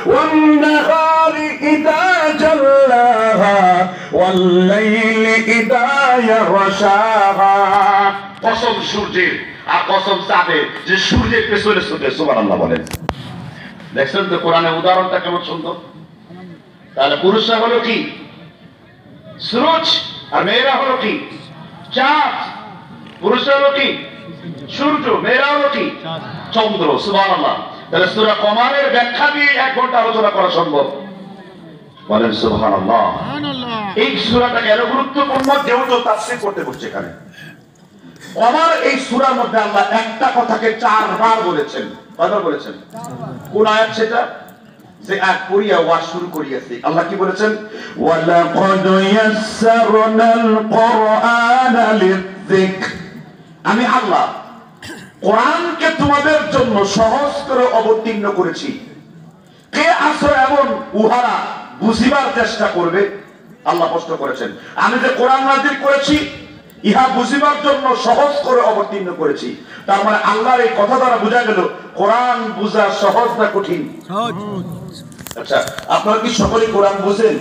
والنهار إذا جلاها والليل إذا يغشاها কসম সূর্যের আর কসম চাঁদের যে সূর্যের পেছনে ছুটে সুবহানাল্লাহ বলেন। দেখছেন তো কোরআনের উদাহরণটা কেমন সুন্দর। তাহলে পুরুষরা হলো কি সূরজ আর মেয়েরা হলো কি চাঁদ। পুরুষরা হলো কি সূর্য, মেয়েরা হলো কি চন্দ্র। সুবহানাল্লাহ। তাহলে সূরা কমারের ব্যাখ্যা দিয়ে 1 ঘন্টা আলোচনা করা সম্ভব। বলেন সুবহানাল্লাহ। এই সূরাটা কেন গুরুত্বপূর্ণ? যেহেতু তাফসীর করতে বসছে এখানে। কমার এই সূরার মধ্যে আল্লাহ একটা কথাকে 4 বার বলেছেন। কয়বার বলেছেন? কোন আয়াত সেটা? যে আয়াত পড়িয়া ওয়াজ শুরু করিয়াছি। আল্লাহ কি বলেছেন? ওয়ালাকাদ ইয়াসসারনাল কুরআনা লিযিকর। আমি আল্লাহ কোরআনকে তোমাদের জন্য সহজ করে অবতীর্ণ করেছি। কে আসো এমন উহারা বুঝিবার চেষ্টা করবে? আল্লাহ প্রশ্ন করেছেন। আমি যে কোরআন নাযিল করেছি ইহা বুঝিবার জন্য সহজ করে অবতীর্ণ করেছি। তার মানে আল্লাহর এই কথা দ্বারা বোঝা গেল কোরআন বুঝা সহজ না কঠিন? আচ্ছা, আপনারা কি সকলেই কোরআন বুঝেন?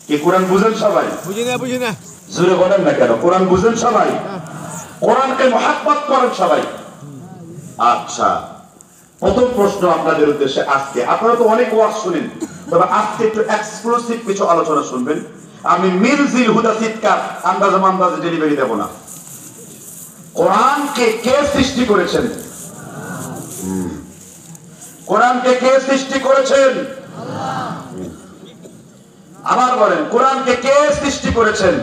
কি কোরআন বুঝেন সবাই? বুঝি না জোরে বলেন না কেন? কোরআন বুঝেন সবাই? কোরআনকে মহব্বত করেন সবাই? আচ্ছা, প্রথম প্রশ্ন আপনাদের উদ্দেশ্যে আজকে, আপনারা তো অনেক ওয়াজ শুনেন, তবে আজকে একটু এক্সক্লুসিভ কিছু আলোচনা শুনবেন। আমি মিলজিল হুদা চিৎকার আন্দাজে মান্দাজে ডেলিভারি দেব না। কোরআনকে কে সৃষ্টি করেছেন? কোরআনকে কে সৃষ্টি করেছেন? আবার বলেন, কোরআনকে কে সৃষ্টি করেছেন?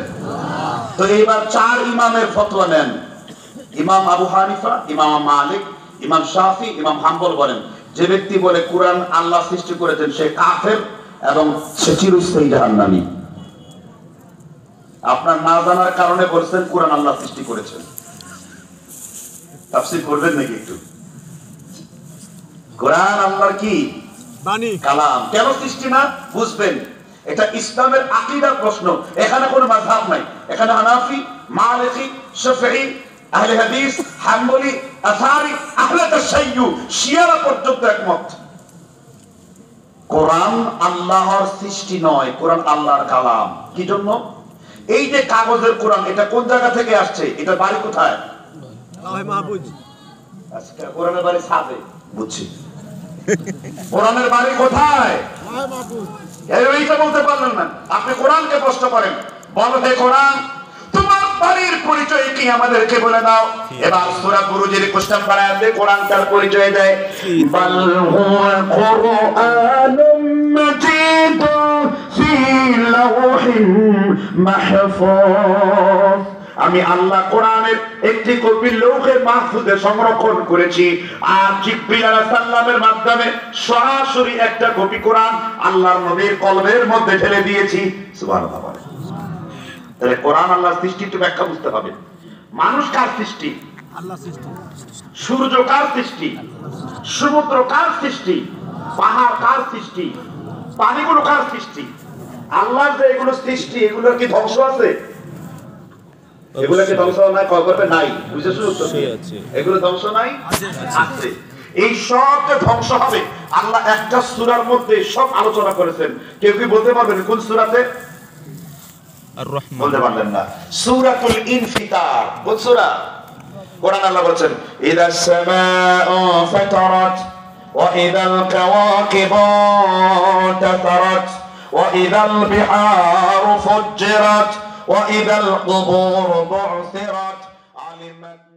তো এইবার 4 ইমামের ফতোয়া নেন। ইমাম আবু হানিফা, ইমাম মালিক, ইমাম শাফি, ইমাম হাম্বল বলেন যে ব্যক্তি বলে কোরআন আল্লাহ সৃষ্টি করেছেন সে কাফের এবং সে চিরস্থায়ী জাহান্নামী। আপনার না জানার কারণে বলছেন কোরআন আল্লাহ সৃষ্টি করেছেন। তাফসীর করবেন নাকি একটু? কোরআন আল্লাহর কি বাণী, কালাম। কেন সৃষ্টি না বুঝবেন? এটা ইসলামের আকীদার প্রশ্ন। এখানে কোনো মাযহাব নাই। এখানে হানাফি, মালিকি, শাফিঈ, আহলে হাদিস, হাম্বলি, আশআরি, আহলে তাশাইয়্যু, শিয়ারা পর্যন্ত একমত। কোরআন আল্লাহর সৃষ্টি নয়, কোরআন আল্লাহর কালাম। কি জন্য? এই যে কাগজের কোরআন, এটা কোন জায়গা থেকে আসছে? এটা বাড়ি কোথায়? লাওহে মাহফুজ। আজকে কোরআনের বাড়ি ছাদে। বুঝছি। কোরআনের বাড়ি কোথায়? লাওহে মাহফুজ। এইটা বলতে পারলেন না। আপনি কোরআনকে প্রশ্ন করেন, বলো হে কোরআন তোমার বাড়ির পরিচয় কি আমাদেরকে বলে দাও। এবার সূরা বুরুজের 21 নম্বর আয়াতে কোরআন তার পরিচয় দেয়, বাল হুয়া কুরআনুম মাজিদুন ফি লাওহিন মাহফুজ। আমি আল্লাহ কোরআনের একটি কপি লৌহে মাহফুজে সংরক্ষণ করেছি। আর জিবরিল আলাইহিস সালামের মাধ্যমে সরাসরি একটা কপি কোরআন আল্লাহর নবীর কলবের মধ্যে ঢেলে দিয়েছি। সুবহানাল্লাহ। তাহলে কোরআন আল্লাহর সৃষ্টি একটু ব্যাখ্যা বুঝতে হবে। মানুষ কার সৃষ্টি? আল্লাহ সৃষ্টি। সূর্য কার সৃষ্টি? সমুদ্র কার সৃষ্টি? পাহাড় কার সৃষ্টি? পানিগুলো কার সৃষ্টি? আল্লাহর যে এগুলো সৃষ্টি, এগুলোর কি ধ্বংস আছে? এগুলো কি ধ্বংস নাই? করবে নাই। বুঝেছো? এগুলো ধ্বংস নাই, আছে। এই সব যে ধ্বংস হবে আল্লাহ একটা সূরার মধ্যে সব আলোচনা করেছেন। কেউ কি বলতে পারবেন কোন সূরাতে? বলতে পারলেন না। সূরাতুল ইনফিতার কোন সূরা? কোরআন আল্লাহ বলেছেন ইদাস সামাউ ফাতারাত ওয়া ইদাল কাওয়াকিবু তাতারাত ওয়া ইদাল বিহারু ফুজ্জিরাত ওয়া ইদাল কুবুরু বু'থিরাত আলিমাত